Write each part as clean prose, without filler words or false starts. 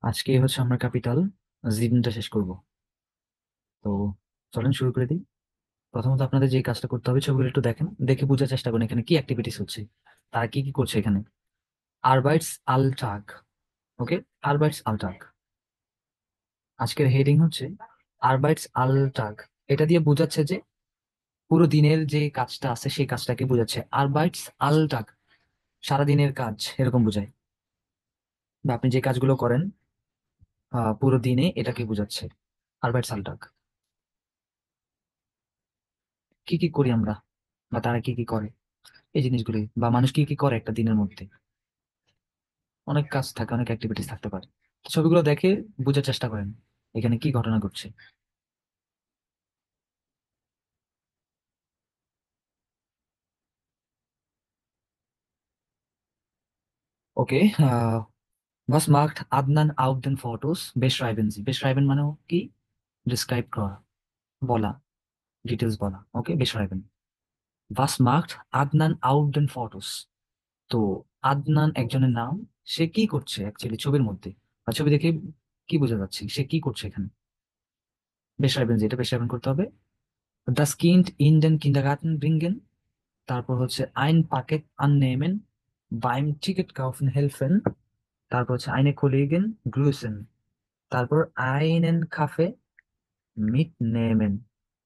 আজকে হচ্ছে আমরা ক্যাপিটাল জীবনটা শেষ করব। তো চলেন শুরু করে দিই। প্রথমত আপনাদের যে কাজটা করতে হবে, ছবিগুলো একটু দেখেন, দেখে বোঝার চেষ্টা করেন এখানে কি অ্যাক্টিভিটিস হচ্ছে, তারা কি কি করছে এখানে। আরবাইটস আলটাগ। ওকে, আরবাইটস আলটাগ। আজকের হেডিং হচ্ছে আরবাইটস আলটাগ। এটা দিয়ে বোঝাচ্ছে যে পুরো দিনের যে কাজটা আছে সেই কাজটাকে বোঝাচ্ছে। আরবাইটস আলটাগ সারাদিনের কাজ এরকম বোঝায়, বা আপনি যে কাজগুলো করেন পুরো দিনে, এটাকে বোঝাচ্ছে আরবাইটস আলটাগ। কি কি করি আমরা, বা তারা কি কি করে, এই জিনিসগুলি, বা মানুষ কি কি করে একটা দিনের মধ্যে। অনেক কাজ থাকে, অনেক অ্যাক্টিভিটিস থাকতে পারে। তো ছবিগুলো দেখে বোঝার চেষ্টা করেন এখানে কি ঘটনা ঘটছে। ওকে। was macht Adnan auf den Fotos? Beschreiben Sie. Beschreiben মানে কি? ডিসক্রাইব করা, বলা, ডিটেলস বলা। ওকে, beschreiben. Was macht Adnan auf den Fotos? তো আদনান একজনের নাম, সে কি করছে অ্যাকচুয়ালি ছবির মধ্যে, বা ছবি দেখে কি বোঝা যাচ্ছে সে কি করছে এখানে। beschreiben Sie, এটা beschreiben করতে হবে। Das Kind in den Kindergarten bringen, তারপর হচ্ছে ein Paket annehmen, beim Ticket kaufen helfen, তারপর হচ্ছে eine Kollegin grüßen, তারপর einen Kaffee mitnehmen।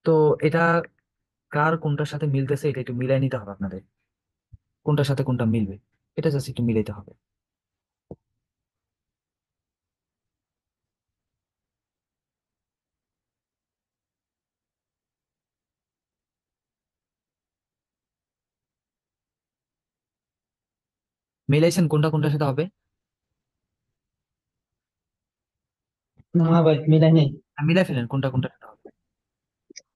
তো এটা কার কোনটার সাথে মিলতেছে এটা একটু মিলাই নিতে হবে আপনাদের, কোনটার সাথে কোনটা মিলবে এটা জাস্ট একটু মিলাইতে হবে। মিলাইছেন কোনটা কোনটার সাথে হবে? না ভাই মিলাই নেই। মিলাই ফেলেন কোনটা কোনটার সাথে হবে।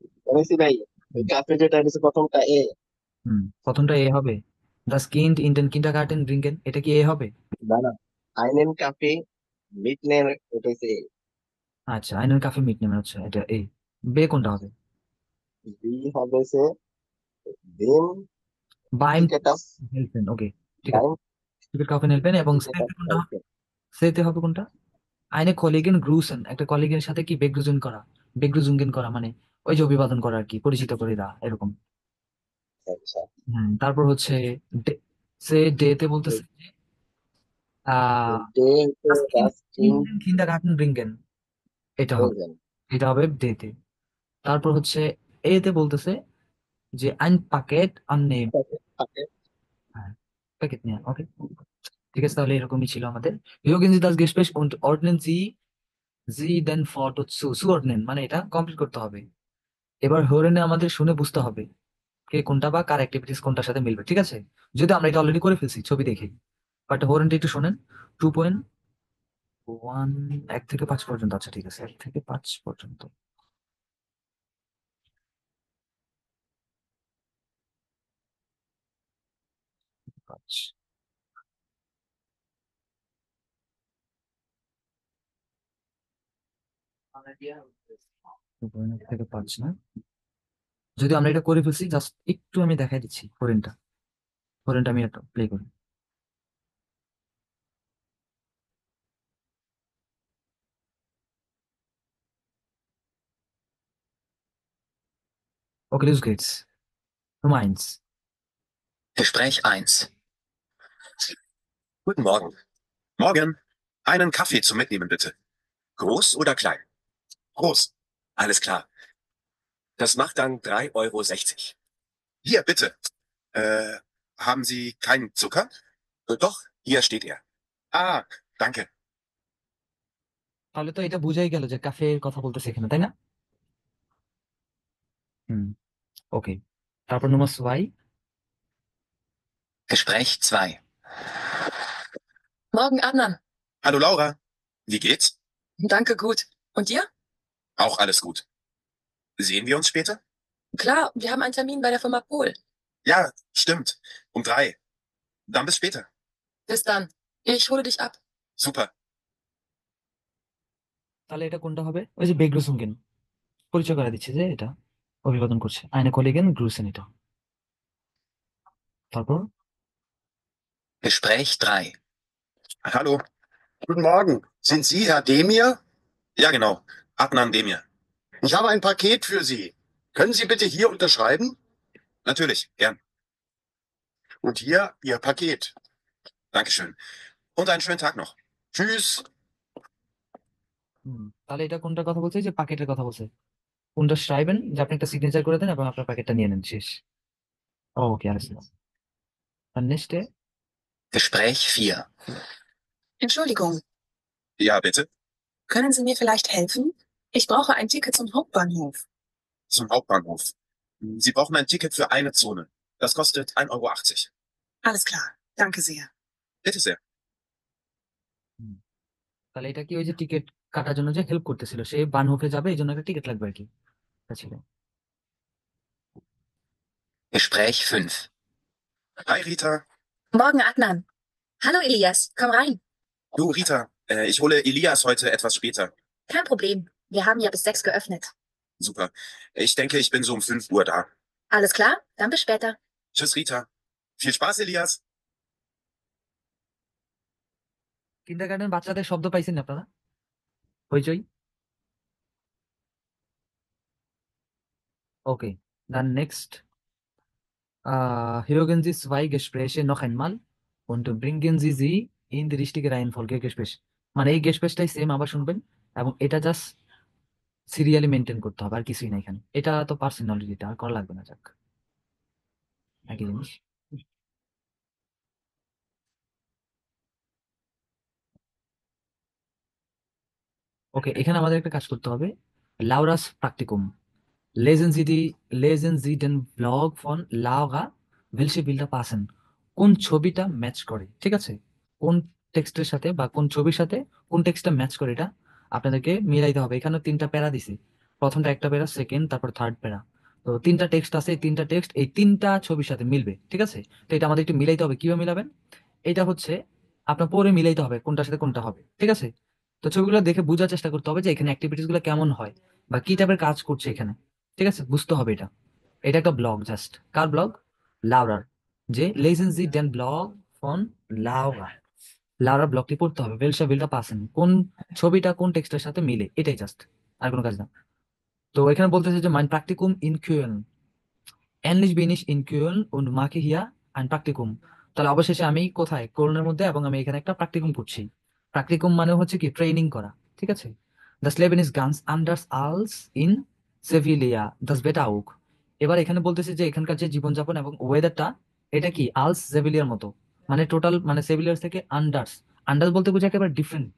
বলেছি ভাই, ওই হুম। কাফে যেটা হচ্ছে প্রথমটা এ। হুম, প্রথমটা এ হবে। দ্য স্কিন্ড ইন্টেন কিন্ডারগার্টেন ব্রিঙ্গেন, এটা কি এ হবে? না না, আইনেন কাফে মিট নেম, এটা হচ্ছে এ। আচ্ছা, আইনের কাফে মিট নেমে হচ্ছে এটা এ। বে কোনটা হবে? বি হবে সে দেম বাইম টিকেট আপ হেল্পেন। ওকে, ঠিক আছে। টাইম টিকিট কাউকে নেবেন, এবং টিকেট আপ সেতে কোনটা হবে? হেল্প। সেতে হবে কোনটা? আইনে কলিগেন গ্রুসেন, একটা কলিগের সাথে কি বেগ্রুজুন করা, বেগ্রুজুঙ্গেন করা মানে ওই যে অভিবাদন করা আর কি, পরিচিত করে দেওয়া এরকম। আচ্ছা, তারপর হচ্ছে ডে- সে ডেতে বলতেছে যে আহ ডে হচ্ছে রাস কিং কিন্ডারগার্টেন ব্রিঙ্গেন, এটা হবে। প্রেজেন্ট। এটা হবে ডেতে। তারপর হচ্ছে এতে বলতেছে যে আইন পাকেট আননেম। হ্যাঁ, প্যাকেট নিয়ে। ওকে, ঠিক আছে, তাহলে এরকমই ছিল আমাদের। Jürgen Sie das Gespräch und ordnen Sie Sie den Foto zu zuordnen, মানে এটা কমপ্লিট করতে হবে। এবার হরেনে আমাদের শুনে বুঝতে হবে কে কোনটা বা কার অ্যাক্টিভিটিস কোনটার সাথে মিলবে, ঠিক আছে? যদি আমরা এটা অলরেডি করে ফেলছি ছবি দেখে, বাট হরেনটা একটু শোনেন। 2.1, 1 থেকে 5 পর্যন্ত। আচ্ছা ঠিক আছে, 1 থেকে 5 পর্যন্ত। 5, 2.1 থেকে 5 না, যদি আমরা এটা করে ফেলছি, জাস্ট একটু আমি দেখাই দিচ্ছি হরেনটা। হরেনটা আমি একটা প্লে করি। ওকে, los geht's. Nummer 1. Gespräch eins. Guten Morgen. Morgen. Einen Kaffee zum Mitnehmen bitte. Groß oder klein? Groß. Alles klar. Das macht dann 3,60 Euro. Hier, bitte. Äh, haben Sie keinen Zucker? Doch, hier steht er. Ah, danke. তাহলে তো এটা বোঝাই গেল যে কাফের কথা বলতেছে এখানে, তাই না? হুম, ওকে। তারপর নম্বর 2। Gespräch 2. Morgen, Adnan. Hallo Laura. Wie geht's? Danke, gut. Und dir? Auch alles gut. Sehen wir uns später? Klar, wir haben einen Termin bei der Firma Pohl. Ja, stimmt. Um 3. Dann bis später. Bis dann. Ich hole dich ab. Super. তাহলে এটা কোনটা হবে? ওই যে বেগ্রুসুঙ্গেন পরিচয় করে দিচ্ছে যে এটা অভিবাদন করছে, আইনে কলিগেন গ্রুসেন এটা। তারপর Gespräch 3. Hallo. Guten Morgen. Sind Sie Herr Demir? Ja, genau. Adnan Demir. Ich habe ein Paket für Sie. Können Sie bitte hier unterschreiben? Natürlich, gern. Und hier Ihr Paket. Dankeschön. Und einen schönen Tag noch. Tschüss. তাহলে এটা কোনটার কথা বলছে? এই যে প্যাকেটের কথা বলছে। unterschreiben, যে আপনি একটা সিগনেচার করে দেন এবং আপনার প্যাকেটটা নিয়ে নেন, শেষ। ওকে, alles klar. Dann nächste. Gespräch 4. Entschuldigung, Ja, bitte. können Sie mir vielleicht helfen? Ich brauche ein Ticket zum Hauptbahnhof. Zum Hauptbahnhof. Sie brauchen ein Ticket für eine Zone. Das kostet 1,80 Euro. Alles klar, danke sehr. Bitte sehr. হুম, তাহলে এটা কি ওই যে ticket কাটার জন্য যে help করতেছিল, সে বানহোফে যাবে, এই জন্য একটা টিকিট লাগবে আর কি, এটা ছিল। Gespräch 5. Hi, Rita. Morgen, Adnan. Hallo, Elias. Komm rein. Du, Rita, ich hole Elias heute etwas später. Kein Problem. Wir haben ja bis 6 geöffnet. Super. Ich denke, ich bin so um 5 Uhr da. Alles klar? Dann bis später. Tschüss, Rita. Viel Spaß, Elias. Kindergarten বাচ্চাদের শব্দ পাইছেন আপনারা? হইচই। Okay, dann next. Hören Sie zwei Gespräche noch einmal und bringen Sie sie in die richtige Reihenfolge Gespräch. মানে এই গেস্পেসটাই same আবার শুনবেন এবং এটা জাস্ট সিরিয়ালি মেনটেন করতে হবে, আর কিছুই না এখানে। এটা তো পারছেন অলরেডি, এটা আর করা লাগবে না, যাক একই জিনিস। ওকে, এখানে আমাদের একটা কাজ করতে হবে। লাউরাস প্রাকটিকুম। Lesen Sie den Blog von Laura, welche Bilder passen? কোন ছবিটা ম্যাচ করে, ঠিক আছে? কোন টেক্সটের সাথে বা কোন ছবির সাথে কোন টেক্সটটা ম্যাচ করে, এটা আপনাদেরকে মিলাইতে হবে। এখানে 3টা প্যারা দিছি। প্রথমটা একটা প্যারা, সেকেন্ড, তারপর থার্ড প্যারা। তো 3টা টেক্সট আছে, এই 3টা টেক্সট এই 3টা ছবির সাথে মিলবে, ঠিক আছে? তো এটা আমাদের একটু মিলাইতে হবে। কিভাবে মিলাবেন? এটা হচ্ছে আপনার পরে মিলাইতে হবে কোনটার সাথে কোনটা হবে, ঠিক আছে? তো ছবিগুলো দেখে বোঝার চেষ্টা করতে হবে যে এখানে অ্যাক্টিভিটিস গুলো কেমন হয় বা কি টাইপের কাজ করছে এখানে, ঠিক আছে? বুঝতে হবে এটা। এটা একটা ব্লগ, জাস্ট কার ব্লগ? লাউরার। যে লেজেন জি ডেন ব্লগ ফন লাউরা। লাউরার ব্লগটি পড়তে হবে। ওয়েলসা বিলটা পাসেন, কোন ছবিটা কোন টেক্সটের সাথে মিলে, এটাই জাস্ট, আর কোনো কাজ না। তো এখানে বলতেছে যে মাইন প্র্যাকটিকুম ইন কিউএন, ähnlich bin ich in Köln und mache hier ein Praktikum. তাহলে অবশেষে আমি কোথায়? কোলনের মধ্যে, এবং আমি এখানে একটা প্র্যাকটিকুম করছি। প্র্যাকটিকুম মানে হচ্ছে কি? ট্রেনিং করা, ঠিক আছে? Das Leben ist ganz anders als in Sevilla, das Wetter auch. এবার এখানে বলতেছে যে এখানকার যে জীবনযাপন এবং ওয়েদারটা, এটা কি আলস সেভিলিয়ার মতো, মানে টোটাল, মানে সেভিলিয়ার থেকে আন্ডার্স। আন্ডার্স বলতে বোঝায় একেবারে ডিফারেন্ট।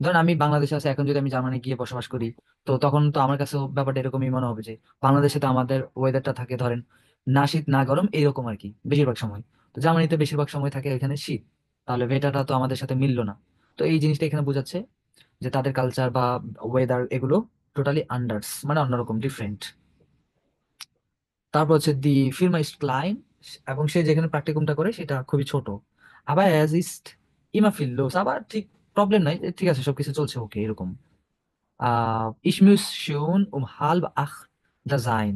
ধরেন আমি বাংলাদেশে আছি, এখন যদি আমি জার্মানি গিয়ে বসবাস করি, তো তখন তো আমার কাছেও ব্যাপারটা এরকমই মনে হবে যে বাংলাদেশে তো আমাদের ওয়েদারটা থাকে ধরেন না শীত না গরম, এইরকম আর কি বেশিরভাগ সময়। তো জার্মানিতে বেশিরভাগ সময় থাকে এখানে শীত, তাহলে ওয়েদারটা তো আমাদের সাথে মিললো না। তো এই জিনিসটা এখানে বোঝাচ্ছে যে তাদের কালচার বা ওয়েদার এগুলো টোটালি আন্ডার্স, মানে অন্যরকম, ডিফারেন্ট। তারপর হচ্ছে দি ফিরমা ইস্ট ক্লাইন, এবং সে যেখানে প্র্যাকটিকুমটা করে সেটা খুবই ছোট। আবার অ্যাজ ইস্ট ইমা ফিল্লোস, আবার ঠিক প্রবলেম নাই, ঠিক আছে, সবকিছু চলছে ওকে, এরকম। Ich muss schon um 7:30 da sein.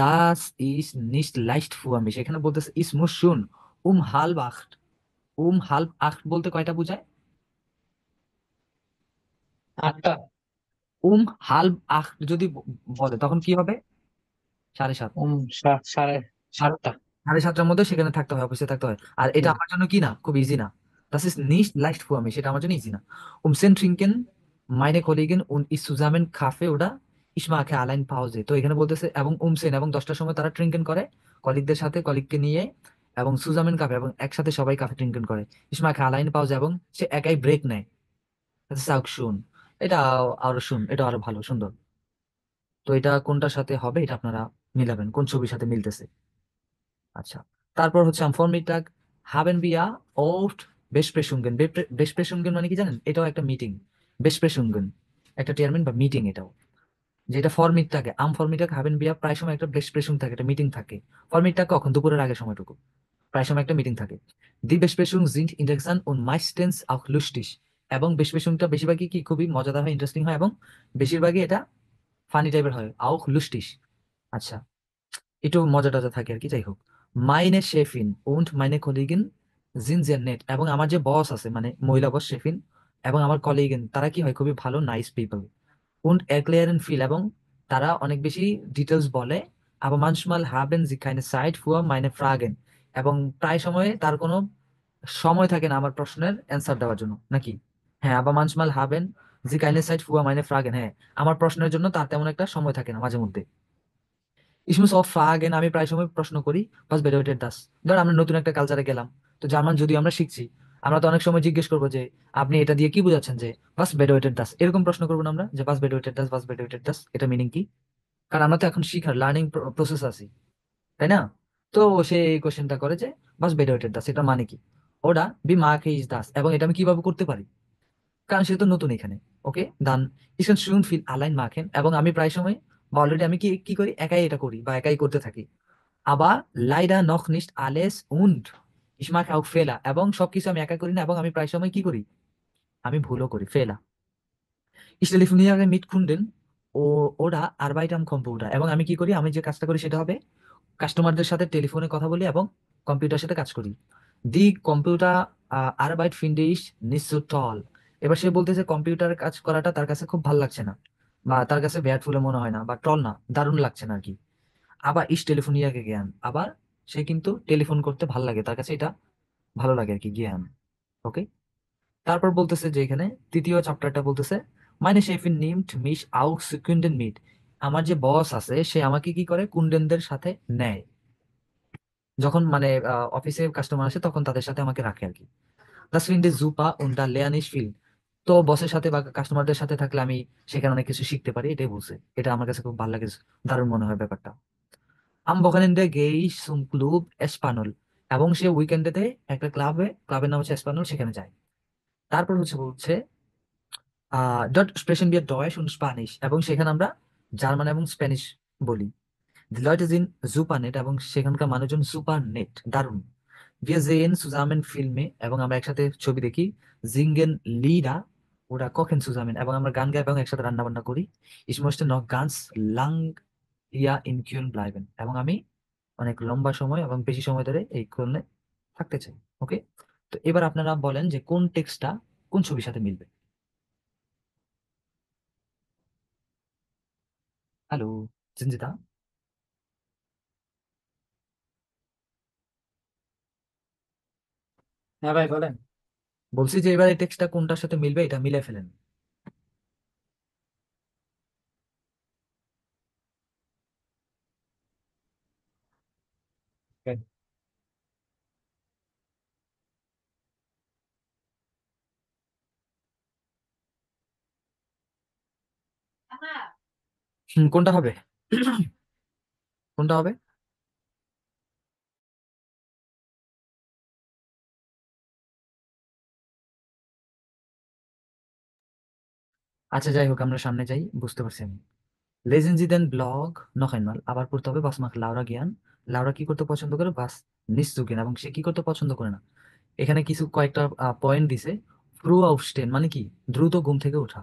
Das ist nicht leicht für mich. এখানে বলতেছে ich muss schon um 7:30। um 7:30 বলতে কয়টা বোঝায়? 8টা। যদি বলে তখন কি হবে? 7:30। সাড়ে 7টা। 7:30টার মধ্যে সেখানে থাকতে হয়, অফিসে থাকতে হয়। আর এটা আমার জন্য কি না, খুব ইজি না। Das ist nicht leicht für mich, সেটা আমার জন্য ইজি না। Sen trinken meine Kollegen und ich zusammen Kaffee oder ich mache allein Pause। তো এখানে বলতেছে এবং সেন, এবং 10টার সময় তারা ট্রিঙ্কেন করে কলিগদের সাথে, কলিগকে নিয়ে, এবং সুজামেন কাফে, এবং একসাথে সবাই কাফে ট্রিঙ্কেন করে। ich mache allein Pause, এবং সে একাই ব্রেক নেয়। Das ist auch schön। এটা আরো এটা আরো ভালো, সুন্দর। তো এটা কোনটার সাথে হবে এটা আপনারা মিলাবেন, কোন ছবির সাথে মিলতেছে। আচ্ছা, তারপর হচ্ছে am Vormittag haben wir oft Besprechungen। Besprechungen মানে কি জানেন? এটাও একটা মিটিং। Besprechungen একটা চেয়ারম্যান বা মিটিং, এটাও। যেটা ফরমিটটাকে am Vormittag haben wir, প্রায় সময় একটা Besprechung থাকে, একটা মিটিং থাকে। ফরমিটটা কখন? দুপুরের আগের সময়টুকু, প্রায় সময় একটা মিটিং থাকে। Die Besprechungen sind interessant und meistens auch lustig। এবং Besprechungটা বেশিরভাগই কি খুবই মজাদার হয়, ইন্টারেস্টিং হয়, এবং বেশিরভাগই এটা ফানি টাইপের হয়, auch lustig। আচ্ছা, একটু মজা টজা থাকে আর কি, যাই হোক। মাইনে শেফিন und meine Kollegin sind sehr nett। এবং আমার যে বস আছে, মানে মহিলা বস শেফিন, এবং আমার কলিগেন তারা কি হয় খুবই ভালো nice people und erklären viel এবং তারা অনেক বেশি ডিটেলস বলে aber manchmal haben sie keine Zeit für meine Fragen এবং প্রায় সময় তার কোনো সময় থাকে না আমার প্রশ্নের অ্যান্সার দেওয়ার জন্য নাকি হ্যাঁ aber manchmal haben sie keine Zeit für meine Fragen হ্যাঁ আমার প্রশ্নের জন্য তার তেমন একটা সময় থাকে না মাঝে মধ্যে Ich muss oft fragen আমি প্রায় সময় প্রশ্ন করি was bedeutet das ধর আমরা নতুন একটা কালচারে গেলাম তো জার্মান যদি আমরা শিখছি আমরা তো অনেক সময় জিজ্ঞেস করবো যে আপনি এটা দিয়ে কি বোঝাচ্ছেন যে was bedeutet das এরকম প্রশ্ন করবো না আমরা যে was bedeutet das was bedeutet das এটা মিনিং কি কারণ আমরা তো এখন শিখার লার্নিং প্রসেস আছি তাই না তো সে এই কোশ্চেনটা করে যে was bedeutet das এটা মানে কি ওটা বি মাকে ইজ দাস এবং এটা আমি কিভাবে করতে পারি কারণ সে তো নতুন এখানে ওকে দান ইসকান শুন ফিল আলাইন মাখেন এবং আমি প্রায় সময় বা অলরেডি আমি কি কি করি একাই এটা করি বা একাই করতে থাকি আবার লাইডা নখ নিস্ট আলেস উন্ড ইসমাক আউক ফেলা এবং সবকিছু আমি একা করি না এবং আমি প্রায় সময় কি করি আমি ভুলও করি ফেলা Ich telefoniere mit Kunden oder arbeite am Computer এবং আমি কি করি আমি যে কাজটা করি সেটা হবে কাস্টমারদের সাথে টেলিফোনে কথা বলি এবং কম্পিউটার সাথে কাজ করি দি কম্পিউটার আরবাইট ফিন্ডে ইস নিসো টল এবার সে বলতেছে কম্পিউটার কাজ করাটা তার কাছে খুব ভালো লাগছে না বা তার কাছে ব্যাড মনে হয় না বা টল না দারুণ লাগছে না আর কি আবার ইস টেলিফোনিয়াকে জ্ঞান আবার সে কিন্তু টেলিফোন করতে ভালো লাগে তার কাছে এটা ভালো লাগে আর কি জ্ঞান ওকে তারপর বলতেছে যে এখানে তৃতীয় চ্যাপ্টারটা বলতেছে মানে শেফিন নিমট মিশ আউক কুন্ডেন মিট আমার যে বস আছে সে আমাকে কি করে কুন্ডেনদের সাথে নেয় যখন মানে অফিসে কাস্টমার আসে তখন তাদের সাথে আমাকে রাখে আর কি Das finde ich super und da lerne ich viel তো বসের সাথে বা কাস্টমারদের সাথে থাকলে আমি সেখানে অনেক কিছু শিখতে পারি এটাই বলছে এটা আমার কাছে খুব ভালো লাগে দারুণ মনে হয় ব্যাপারটা am Wochenende gehe ich zum Club Espanol এবং সে উইকেন্ডেতে একটা ক্লাবের নাম হচ্ছে এসপানল সেখানে যায় তারপর হচ্ছে বলছে dort sprechen wir Deutsch und Spanish এবং সেখানে আমরা জার্মান এবং স্প্যানিশ বলি Die Leute sind super nett এবং সেখানকার মানুষজন সুপার নেট দারুণ Wir sehen zusammen Filme এবং আমরা একসাথে ছবি দেখি singen Lieder oder kochen zusammen এবং আমরা গান গাই এবং একসাথে রান্না বান্না করি Ich möchte noch ganz lang hier in Köln bleiben এবং আমি অনেক লম্বা সময় এবং বেশি সময় ধরে এই কলনে থাকতে চাই ওকে তো এবার আপনারা বলেন যে কোন টেক্সটটা কোন ছবির সাথে মিলবে হ্যালো জিঞ্জিতা হ্যাঁ ভাই বলেন। বলছি যে এবার এই টেক্সটটা কোনটার সাথে মিলবে এটা মিলে ফেলেন কোনটা হবে কোনটা হবে আচ্ছা যাই হোক আমরা সামনে যাই বুঝতে পারছি আমি Lesen Sie den Blog noch einmal আবার পড়তে হবে বাস মাখ লাউরা জ্ঞান লাউরা কি করতে পছন্দ করে বাস নিশ্চুকেন এবং সে কি করতে পছন্দ করে না এখানে কিছু কয়েকটা পয়েন্ট দিছে ফ্রু aufstehen মানে কি দ্রুত ঘুম থেকে ওঠা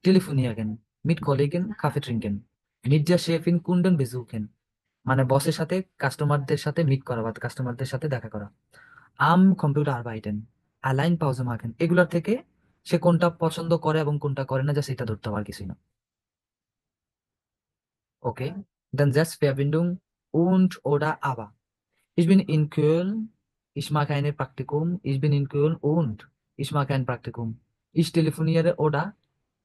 টেলিফোনিয়াগেন মিট কলিগেন কাফে ট্রিঙ্কেন মিট der Chefin Kunden besuchen মানে বসের সাথে কাস্টমারদের সাথে মিট করা বা কাস্টমারদের সাথে দেখা করা আম কম্পিউটার আরবাইটেন অ্যালাইন পাউজে মাখেন এগুলোর থেকে সে কোনটা পছন্দ করে এবং কোনটা করে না যা সেটা ধরতে হবে আর কিছুই না Okay, dann Selbstverbindung und oder aber. Ich bin in Köln, ich mache ein Praktikum, ich bin in Köln und ich mache ein Praktikum. Ich telefoniere oder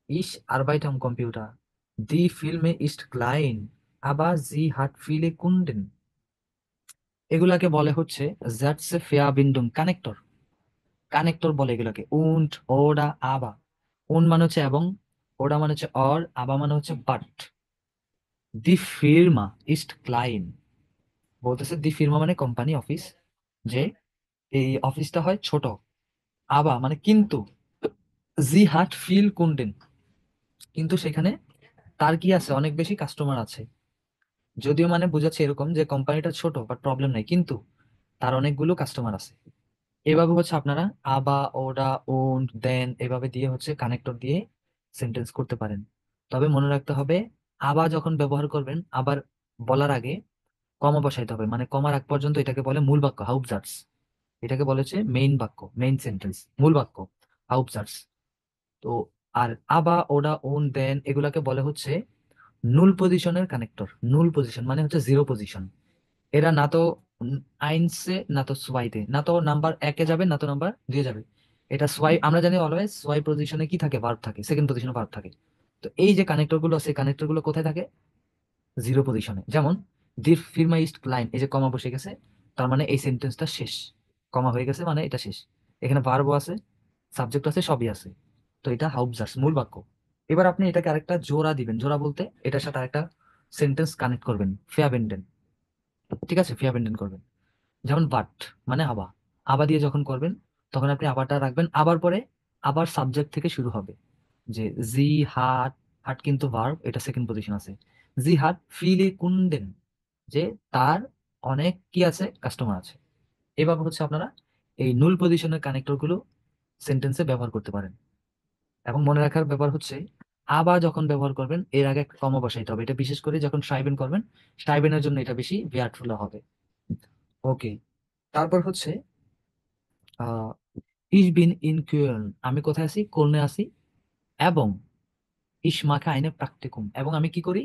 ich arbeite am Computer. Die Firma ist klein, aber sie hat viele Kunden. এগুলাকে বলে হচ্ছে Selbstverbindung, connector connector বলে এগুলাকে und oder aber. und মানে হচ্ছে এবং ওরা মানে হচ্ছে or aber মানে হচ্ছে but. Die Firma ist klein. বলতেছে দি ফির্মা মানে কোম্পানি অফিস যে এই অফিসটা হয় ছোট আবা মানে কিন্তু জি হাট ফিল কুন্ডেন কিন্তু সেখানে তার কি আছে অনেক বেশি কাস্টমার আছে যদিও মানে বোঝাচ্ছে এরকম যে কোম্পানিটা ছোট বাট প্রবলেম নাই কিন্তু তার অনেকগুলো কাস্টমার আছে এভাবে হচ্ছে আপনারা আবা ওডা ওন্ড দেন এভাবে দিয়ে হচ্ছে কানেক্টর দিয়ে সেন্টেন্স করতে পারেন তবে মনে রাখতে হবে আবা যখন ব্যবহার করবেন আবার বলার আগে কমা বসাইতে হবে মানে কমার আগ পর্যন্ত এটাকে বলে মূল বাক্য হাউপজার্স এটাকে বলেছে মেইন বাক্য মেইন সেন্টেন্স মূল বাক্য হাউপজার্স তো আর আবা, ওডা, ওন, দেন এগুলাকে বলে হচ্ছে নুল পজিশনের কানেক্টর। নুল পজিশন মানে হচ্ছে জিরো পজিশন। এরা না তো আইনসে, না তো সোয়াইতে, না তো নাম্বার একে যাবে, না তো নাম্বার দুয়ে যাবে। এটা সোয়াই, আমরা জানি অলওয়েজ সোয়াই পজিশনে কি থাকে, ভার্ব থাকে, সেকেন্ড পজিশনে ভার্ব থাকে। তো এই যে কানেক্টর গুলো আছে, কানেক্টর গুলো কোথায় থাকে? জিরো পজিশনে। যেমন দি ফিরমা ইস্ট লাইন, এই যে কমা বসে গেছে, তার মানে এই সেন্টেন্সটা শেষ। কমা হয়ে গেছে মানে এটা শেষ। এখানে ভার্বও আছে, সাবজেক্ট আছে, সবই আছে। তো এটা হাউপজার্স, মূল বাক্য। এবার আপনি এটাকে আরেকটা জোড়া দিবেন। জোড়া বলতে এটার সাথে আরেকটা সেন্টেন্স কানেক্ট করবেন, ফেয়াবেন্ডেন। ঠিক আছে, ফেয়াবেন্ডেন করবেন। যেমন বাট মানে আবা, আবা দিয়ে যখন করবেন তখন আপনি আবারটা রাখবেন, আবার পরে আবার সাবজেক্ট থেকে শুরু হবে। যে জি হাট, হাট কিন্তু ভার্ব, এটা সেকেন্ড পজিশন আছে। জি হাট ফিলে কুন্ডেন, যে তার অনেক কি আছে, কাস্টমার আছে। এভাবে হচ্ছে আপনারা এই নুল পজিশনের কানেক্টর গুলো সেন্টেন্সে ব্যবহার করতে পারেন। এবং মনে রাখার ব্যাপার হচ্ছে, আবার যখন ব্যবহার করবেন এর আগে একটা কমা বসাইতে হবে। এটা বিশেষ করে যখন সাইবেন করবেন, সাইবেনের জন্য এটা বেশি বেয়ারফুল হবে। ওকে, তারপর হচ্ছে আহ ইস বিন ইন কিউলন, আমি কোথায় আছি? কোলনে আছি। এবং ইস মাখে আইনে প্রাকটিকুম, এবং আমি কি করি?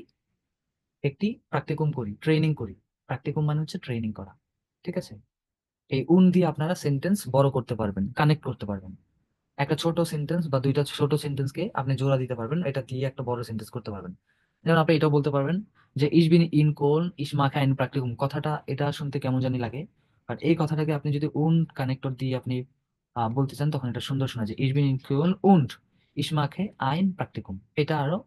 একটি প্রাকটিকুম করি, ট্রেনিং করি। প্রাকটিকুম মানে হচ্ছে ট্রেনিং করা। ঠিক আছে, এই উন দিয়ে আপনারা সেন্টেন্স বড় করতে পারবেন, কানেক্ট করতে পারবেন। একটা ছোট সেন্টেন্স বা দুইটা ছোট সেন্টেন্সকে আপনি জোড়া দিতে পারবেন, এটা দিয়ে একটা বড় সেন্টেন্স করতে পারবেন। যেমন আপনি এটাও বলতে পারবেন যে ইস বিন ইন কোল ইস মাখা ইন প্রাকটিকুম। কথাটা এটা শুনতে কেমন জানি লাগে, বাট এই কথাটাকে আপনি যদি উন কানেক্টর দিয়ে আপনি বলতে চান, তখন এটা সুন্দর শোনা যায়। ইস বিন ইন কোল উন্ড ইস মাখে আইন প্রাকটিকুম। এটা আরো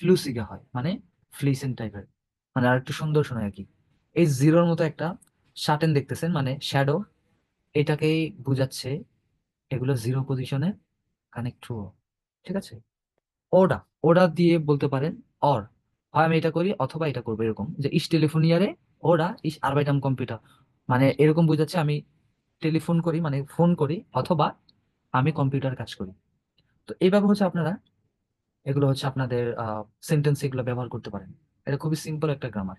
ফ্লুসিগা হয়, মানে ফ্লিসেন্ট টাইপের, মানে আর একটু সুন্দর শোনায় আর কি। এই জিরোর মতো একটা শার্টেন দেখতেছেন, মানে শ্যাডো, এটাকেই বুঝাচ্ছে। এগুলো জিরো পজিশনে কানেক্ট ট্রু। ঠিক আছে, ওডা, ওডা দিয়ে বলতে পারেন অর, হয় আমি এটা করি অথবা এটা করবো, এরকম যে ইস টেলিফোনিয়ারে ওডা ইস আরবাইটাম কম্পিউটার, মানে এরকম বোঝাচ্ছে আমি টেলিফোন করি মানে ফোন করি, অথবা আমি কম্পিউটার কাজ করি। তো এইভাবে হচ্ছে আপনারা এগুলো হচ্ছে আপনাদের সেন্টেন্স এগুলো ব্যবহার করতে পারেন। এটা খুবই সিম্পল একটা গ্রামার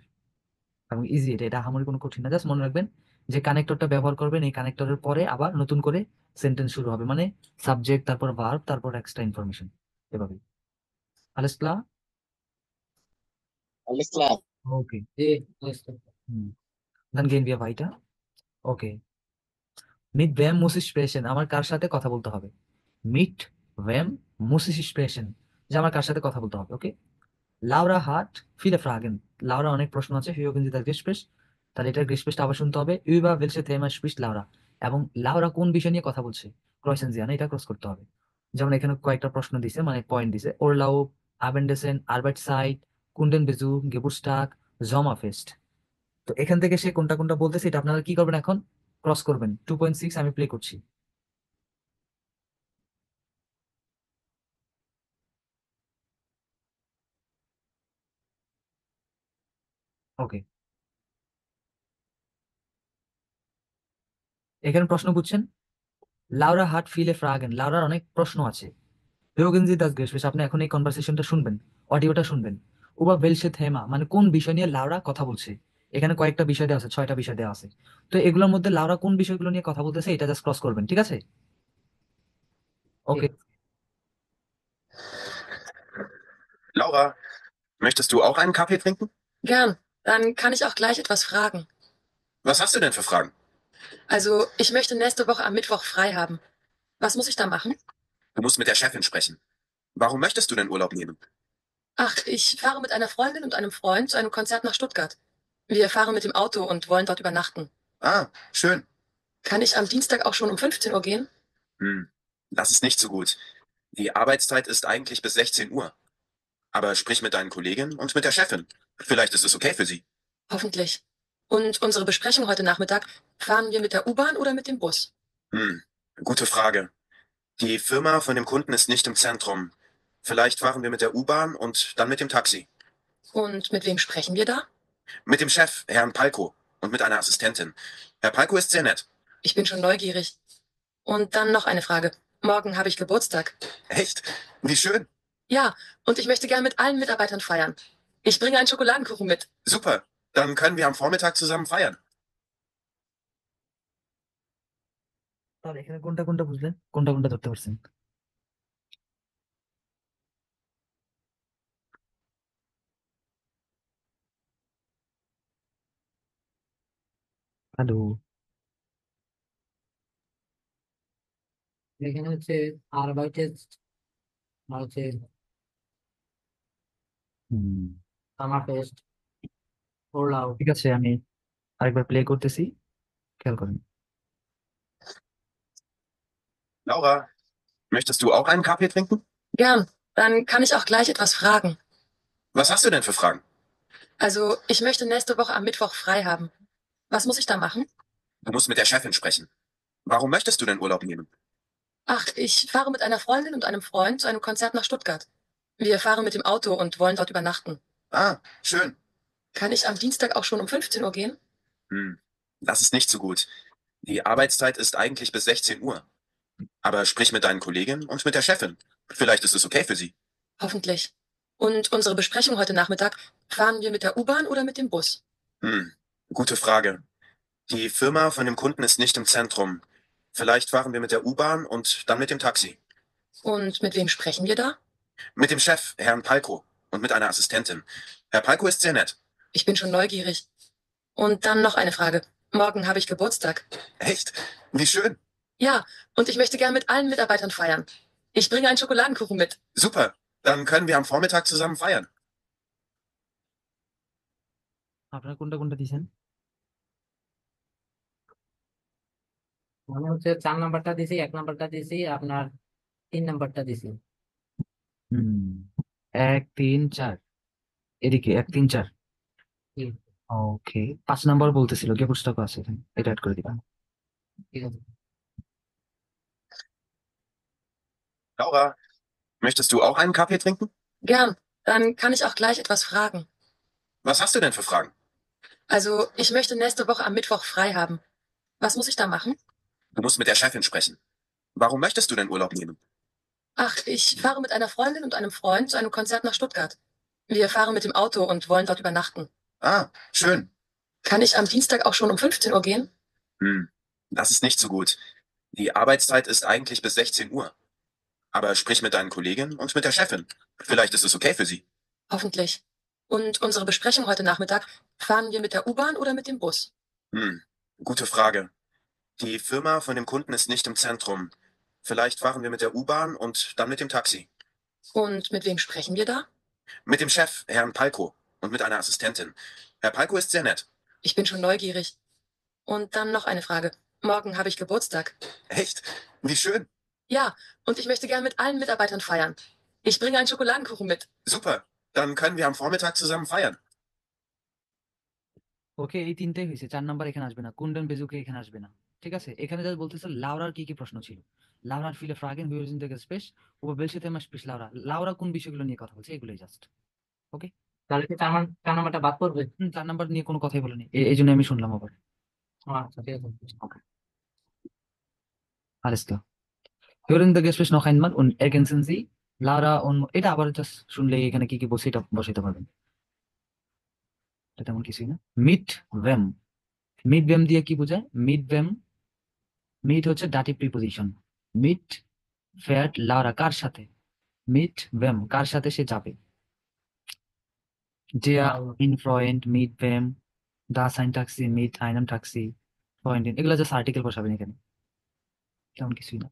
এবং ইজি। এটা এটা আমার কোনো কঠিন না, জাস্ট মনে রাখবেন যে কানেক্টরটা ব্যবহার করবেন, এই কানেক্টরের পরে আবার নতুন করে সেন্টেন্স শুরু হবে, মানে সাবজেক্ট, তারপর ভার্ব, তারপর এক্সট্রা ইনফরমেশন, এভাবে। Alles klar? Alles klar. Okay. Dann gehen wir weiter. Okay. Mit wem muss ich sprechen? আমার কার সাথে কথা বলতে হবে? Mit wem muss ich sprechen? যে আমার কার সাথে কথা বলতে হবে। ওকে, লাউরা hat viele Fragen. লাউরা অনেক প্রশ্ন আছে। hören Sie das Gespräch? তাহলে এটার গেস্টটা আবার শুনতে হবে। über welche Thema spricht Laura? এবং লাউরা কোন বিষয় নিয়ে কথা বলছে? ক্রয়েছেন জিয়ানা, এটা ক্রস করতে হবে। যেমন এখানে কয়েকটা প্রশ্ন দিছে, মানে পয়েন্ট দিছে। Urlaub, Abendessen, Arbeitszeit, Kundenbesuch, Geburtstag, Sommerfest। তো এখান থেকে সে কোনটা কোনটা বলতেছে, এটা আপনারা কি করবেন এখন? ক্রস করবেন। 2.6 আমি প্লে করছি। ওকে, এখানে প্রশ্ন বুঝছেন? লাউরা হাট ফিলে ফ্রাগেন, লাউরার অনেক প্রশ্ন আছে। হিউগেনজি দাস গ্রেসফিস, আপনি এখন এই কনভারসেশনটা শুনবেন, অডিওটা শুনবেন। উবা বেলসে থেমা, মানে কোন বিষয় নিয়ে লাউরা কথা বলছে। এখানে কয়েকটা বিষয় দেওয়া আছে, 6টা বিষয় দেওয়া আছে। তো এগুলোর মধ্যে লাউরা কোন বিষয়গুলো নিয়ে কথা বলতেছে, এটা জাস্ট ক্রস করবেন। ঠিক আছে, ওকে। Laura, möchtest du auch einen Kaffee trinken? Gern. Dann kann ich auch gleich etwas fragen. Was hast du denn für Fragen? Also, ich möchte nächste Woche am Mittwoch frei haben. Was muss ich da machen? Du musst mit der Chefin sprechen. Warum möchtest du denn Urlaub nehmen? Ach, ich fahre mit einer Freundin und einem Freund zu einem Konzert nach Stuttgart. Wir fahren mit dem Auto und wollen dort übernachten. Ah, schön. Kann ich am Dienstag auch schon um 15 Uhr gehen? Das ist nicht so gut. Die Arbeitszeit ist eigentlich bis 16 Uhr. Aber sprich mit deinen Kolleginnen und mit der Chefin. Vielleicht ist es okay für sie. Hoffentlich. Und unsere Besprechung heute Nachmittag, fahren wir mit der U-Bahn oder mit dem Bus? Gute Frage. Die Firma von dem Kunden ist nicht im Zentrum. Vielleicht fahren wir mit der U-Bahn und dann mit dem Taxi. Und mit wem sprechen wir da? Mit dem Chef, Herrn Palko, und mit einer Assistentin. Herr Palko ist sehr nett. Ich bin schon neugierig. Und dann noch eine Frage. Morgen habe ich Geburtstag. Echt? Wie schön. Ja, und ich möchte gern mit allen Mitarbeitern feiern. Ich bringe einen Schokoladenkuchen mit. Super. Dann können wir am Vormittag zusammen feiern. তাহলে এখানে কোনটা কোনটা বুঝলেন, কোনটা কোনটা ধরতে পারছেন? Hello. এখানে হচ্ছে arbeitet আর হচ্ছে হুম, Sommerfest, Urlaub. ঠিক আছে, আমি আরেকবার প্লে করতেছি, খেয়াল করেন। Laura, möchtest du auch einen Kaffee trinken? Gern. Dann kann ich auch gleich etwas fragen. Was hast du denn für Fragen? Also, ich möchte nächste Woche am Mittwoch frei haben. Was muss ich da machen? Du musst mit der Chefin sprechen. Warum möchtest du denn Urlaub nehmen? Ach, ich fahre mit einer Freundin und einem Freund zu einem Konzert nach Stuttgart. Wir fahren mit dem Auto und wollen dort übernachten. Ah, schön. Kann ich am Dienstag auch schon um 15 Uhr gehen? Das ist nicht so gut. Die Arbeitszeit ist eigentlich bis 16 Uhr. Aber sprich mit deinen Kolleginnen und mit der Chefin. Vielleicht ist es okay für sie. Hoffentlich. Und unsere Besprechung heute Nachmittag, fahren wir mit der U-Bahn oder mit dem Bus? Gute Frage. Die Firma von dem Kunden ist nicht im Zentrum. Vielleicht fahren wir mit der U-Bahn und dann mit dem Taxi. Und mit wem sprechen wir da? Mit dem Chef, Herrn Palko, und mit einer Assistentin. Herr Palko ist sehr nett. Ich bin schon neugierig. Und dann noch eine Frage. Morgen habe ich Geburtstag. Echt? Wie schön. Ja, und ich möchte gern mit allen Mitarbeitern feiern. Ich bringe einen Schokoladenkuchen mit. Super. Dann können wir am Vormittag zusammen feiern. আপনারা কোনটা কোনটা দিছেন? আমি হচ্ছে 4 নাম্বারটা দিছি, 1 নাম্বারটা দিছি, আপনার 3 নাম্বারটা দিছি। হুম, 1 3 4 এদিকে 1 3 4। জি, ওকে, 5 নাম্বার বলতেছিল পুস্তক আছে এখানে, এটা অ্যাড করে দিবা। ঠিক আছে। Laura, möchtest du auch einen Kaffee trinken? Gern. Dann kann ich auch gleich etwas fragen. Was hast du denn für Fragen? Also, ich möchte nächste Woche am Mittwoch frei haben. Was muss ich da machen? Du musst mit der Chefin sprechen. Warum möchtest du denn Urlaub nehmen? Ach, ich fahre mit einer Freundin und einem Freund zu einem Konzert nach Stuttgart. Wir fahren mit dem Auto und wollen dort übernachten. Ah, schön. Kann ich am Dienstag auch schon um 15 Uhr gehen? Das ist nicht so gut. Die Arbeitszeit ist eigentlich bis 16 Uhr. Aber sprich mit deinen Kolleginnen und mit der Chefin. Vielleicht ist es okay für sie. Hoffentlich. Und unsere Besprechung heute Nachmittag, fahren wir mit der U-Bahn oder mit dem Bus? Gute Frage. Die Firma von dem Kunden ist nicht im Zentrum. Vielleicht fahren wir mit der U-Bahn und dann mit dem Taxi. Und mit wem sprechen wir da? Mit dem Chef, Herrn Palko, und mit einer Assistentin. Herr Palko ist sehr nett. Ich bin schon neugierig. Und dann noch eine Frage. Morgen habe ich Geburtstag. Echt? Wie schön. Ja, und ich möchte gern mit allen Mitarbeitern feiern. Ich bringe einen Schokoladenkuchen mit. Super. Dann können wir am Vormittag zusammen feiern. ওকে, এই তিনটাই হয়েছে। 4 number এখানে আসবে না, কুন্ডন বেজুকে এখানে আসবে না। ঠিক আছে, এখানে যা বলতেছে লাউরার কি কি প্রশ্ন ছিল। লাউরার ফিলে ফ্রাগেন হুইজ ইন দ্য স্পেস ওভার বেলসে তেমা স্পেস লাউরা লাউরা কোন বিষয়গুলো নিয়ে কথা বলছে এগুলোই জাস্ট। ওকে, তাহলে কি 4 নাম্বারটা বাদ পড়বে? 4 নাম্বার নিয়ে কোনো কথাই বলেনি, এই জন্য আমি শুনলাম আবার। আচ্ছা, ঠিক আছে। ওকে, alles klar. Hören the Gespräch noch einmal und ergänzen Sie Laura und এটা আবার জাস্ট শুনলে এখানে কি কি বলছে এটা বসাইতে পারবেন। এটা তেমন কিছুই না। মিট ভেম, মিট ভেম দিয়ে কি বোঝায়? মিট ভেম, মিট হচ্ছে ডাটিভ প্রিপোজিশন। মিট ফেয়ার্ট লাউরা কার সাথে? মিট ভেম কার সাথে সে যাবে? Der in Freund mit wem, das ein Taxi mit einem Taxi, Freundin, এগুলো জাস্ট আর্টিকেল বসাবেন এখানে, তেমন কিছুই না।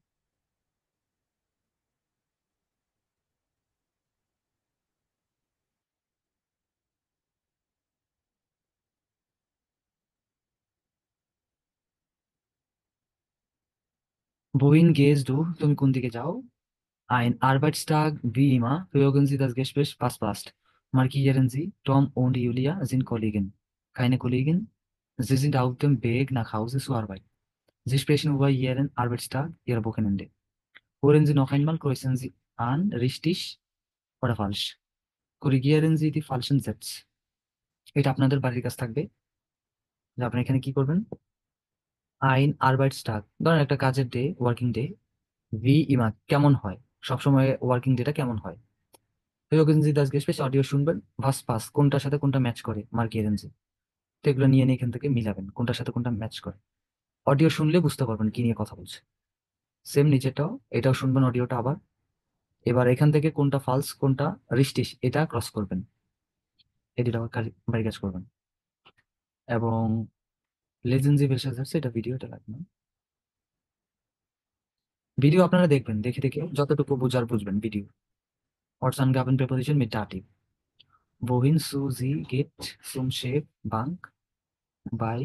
Wohin gehst du? তুমি কোন দিকে যাও? Ein Arbeitstag wie immer. Hören Sie das Gespräch, was passt. Markieren Sie, Tom und Julia sind Kollegen. Keine Kollegen. Sie sind auf dem Weg nach Hause zur Arbeit. Sie sprechen über Ihren Arbeitstag, Ihr Wochenende. Hören Sie noch einmal, kreuzen Sie an, richtig oder falsch. Korrigieren Sie die falschen Sätze. এটা আপনাদের বাড়ির কাজ থাকবে যে আপনি এখানে কি করবেন। আইন আরবাইটস্টাগ, ধরেন একটা কাজের ডে, ওয়ার্কিং ডে, ভি ইমা কেমন হয়, সবসময় ওয়ার্কিং ডেটা কেমন হয়। জি দাস গেস্পেস অডিও শুনবেন, ভাস পাস কোনটার সাথে কোনটা ম্যাচ করে মার্কিয়ে জি, তো এগুলো নিয়ে নিয়ে এখান থেকে মিলাবেন কোনটার সাথে কোনটা ম্যাচ করে। অডিও শুনলে বুঝতে পারবেন কি নিয়ে কথা বলছে। সেম নিচেটাও, এটাও শুনবেন অডিওটা আবার। এবার এখান থেকে কোনটা ফালস কোনটা রিস্টিস এটা ক্রস করবেন, এই দুটো আবার বাড়ি কাজ করবেন। এবং লেজেন্ড জি ভেসেস যাচ্ছে, এটা ভিডিওটা লাগবে না। ভিডিও আপনারা দেখবেন, দেখে দেখে যতটুকু বোঝার বুঝবেন video. Orts angaben Präposition mit Dativ. Wohin zu sie geht zum Chef Bank bei,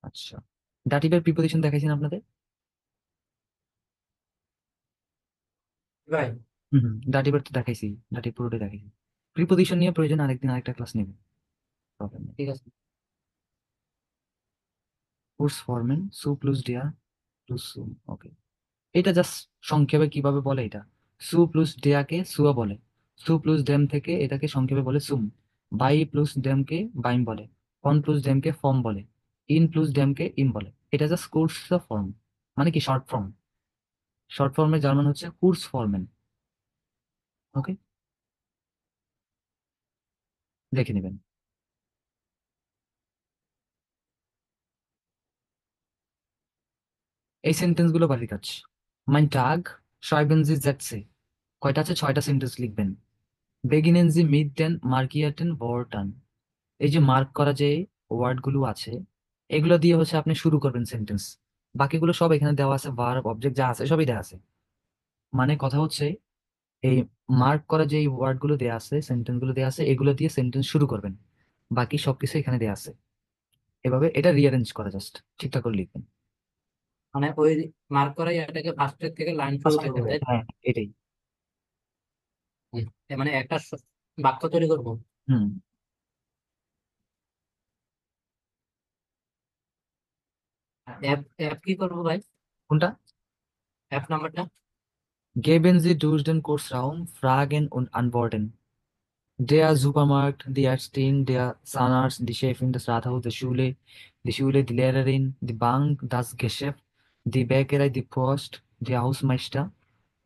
আচ্ছা ডাটিভের প্রিপোজিশন দেখাইছেন আপনাদের? ভাই ডাটিভের তো দেখাইছি, ডাটিভ পুরোটা দেখাইছি। প্রিপোজিশন নিয়ে প্রয়োজন আরেকদিন আরেকটা ক্লাস নেব, প্রবলেম নেই। ঠিক আছে। কোর্স ফরমেন সু প্লাস ডিয়া প্লাস সু, ওকে। এটা জাস্ট সংক্ষেপে কিভাবে বলে, এটা সু প্লাস ডিয়াকে সুয়া বলে, সু প্লাস ডেম থেকে এটাকে সংক্ষেপে বলে সুম, বাই প্লাস ডেমকে বাইম বলে, ফন প্লাস ডেমকে ফর্ম বলে, ইন প্লাস ডেমকে ইম বলে। এটা জাস্ট কোর্স ফর্ম, মানে কি শর্ট ফর্ম। শর্ট ফর্মের জার্মান হচ্ছে কুর্স ফরমেন, ওকে, দেখে নেবেন। এই সেন্টেন্স গুলো বাড়ির কাজ। মাইন টাগ schreiben Sie Sätze, কয়টা আছে? 6টা সেন্টেন্স লিখবেন। beginnen Sie mit den markierten Wörtern, এই যে মার্ক করা যে ওয়ার্ড গুলো আছে এগুলো দিয়ে হচ্ছে আপনি শুরু করবেন সেন্টেন্স। বাকিগুলো সব এখানে দেওয়া আছে, ভার্ব অবজেক্ট যা আছে সবই দেওয়া আছে। মানে কথা হচ্ছে এই মার্ক করা যে ওয়ার্ড গুলো দেওয়া আছে, সেন্টেন্স গুলো দেওয়া আছে, এগুলো দিয়ে সেন্টেন্স শুরু করবেন। বাকি সবকিছু এখানে দেওয়া আছে। এভাবে এটা রিঅ্যারেঞ্জ করা, জাস্ট ঠিকঠাক করে লিখবেন। মানে ওই মার্ক করা এটাকে ফার্স্টের থেকে লাইন শুরু করবো, তাই তো? হ্যাঁ এটাই। মানে একটা বাক্য তৈরি করবো। হুম। অ্যাপ অ্যাপ কি করবো ভাই? কোনটা? অ্যাপ নাম্বারটা? Geben Sie durch den Kursraum Fragen und Antworten. Der Supermarkt, die Ärztin, der Zahnarzt, die Chefin, das Rathaus, die Schule, die Lehrerin, die Bank, das Geschäft, die Bäckerei, die Post, der Hausmeister,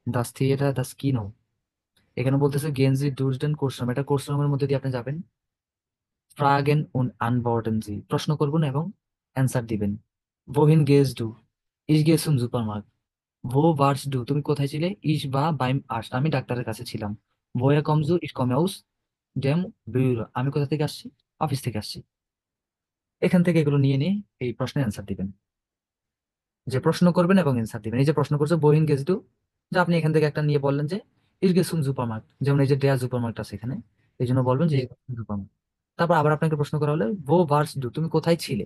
das Theater, das Kino. এখানে বলতেছে gain জি durch den Kursraum, এটা কোর্সরুমের মধ্যে দিয়ে আপনি যাবেন। ফ্রাগেন und antworten Sie, প্রশ্ন করবেন এবং অ্যান্সার দিবেন। wohin gehst du? Ich gehe zum Supermarkt. wo warst du? তুমি কোথায় ছিলে? ich war beim Arzt, আমি ডাক্তারের কাছে ছিলাম। woher kommst du? ich komme aus dem Büro, আমি কোথা থেকে আসছি? অফিস থেকে আসছি। এখান থেকে এগুলো নিয়ে নিয়ে এই প্রশ্নের অ্যান্সার দিবেন। যে প্রশ্ন করবেন এবং অ্যান্সার দিবেন। এই যে প্রশ্ন করছে wohin gehst du, যে আপনি এখান থেকে একটা নিয়ে বললেন যে ich gehe zum Supermarkt, যেমন এই যে der Supermarkt আছে এখানে, এই জন্য বলবেন যে সুপারমার্কেট। তারপর আবার আপনাকে প্রশ্ন করা হলে wo warst du, তুমি কোথায় ছিলে?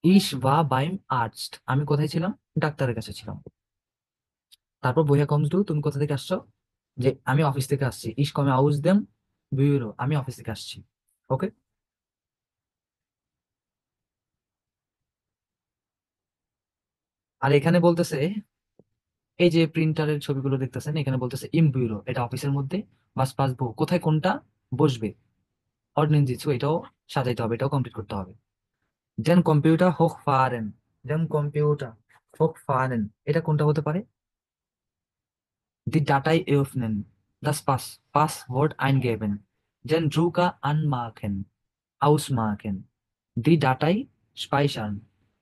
ich war beim Arzt, আমি কোথায় ছিলাম? ডাক্তারের কাছে ছিলাম। তারপর woher kommst du, তুমি কোথা থেকে আসছো? যে আমি অফিস থেকে আসছি। ich komme aus dem Büro, আমি অফিস থেকে আসছি। ওকে। আর এখানে বলতেছে এই যে প্রিন্টারের ছবিগুলো দেখতেছেন, এখানে বলতেছে ইম ব্যুরো, এটা অফিসের মধ্যে। বাস পাসবো, কোথায় কোনটা বসবে, অর্ডিনেন্স দিচ্ছ, এটাও সাজাইতে হবে, এটাও কমপ্লিট করতে হবে। দেন কম্পিউটার হোক ফারেন, দেন কম্পিউটার হোক ফারেন, এটা কোনটা হতে পারে? দি ডাটাই öffnen, das Passwort eingeben, den Drucker anmachen, ausmachen, die Datei speichern,